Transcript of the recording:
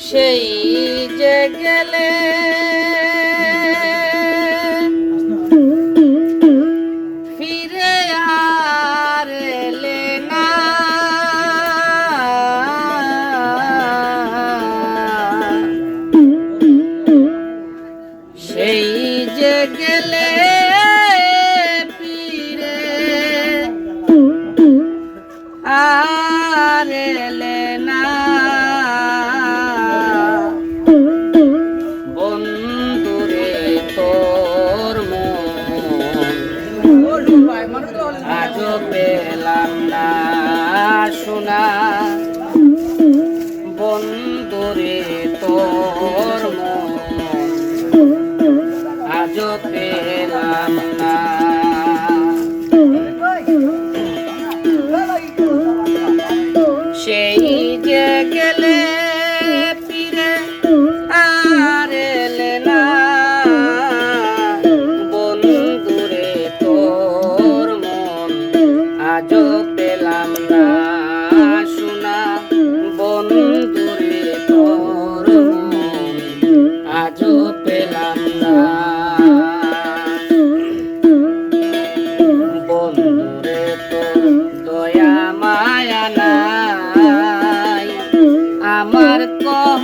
সেই যে গেলে ফিরে আর এলে না, সেই যে গেলে ফিরে আর এলে না। বন্ধুরে তোর মন আজও পেলাম না শোনা, বন্ধুরে তোর মন আজও পেলাম না। সেই যে গেলে ফিরে আর এলে না, বন্ধুরে তোর মন আজও পেলাম না শোনা, বন্ধুরে তোর মন আজও পেলাম না। বন্ধুরে তোর দয়া মায়া নাই, আমার কহ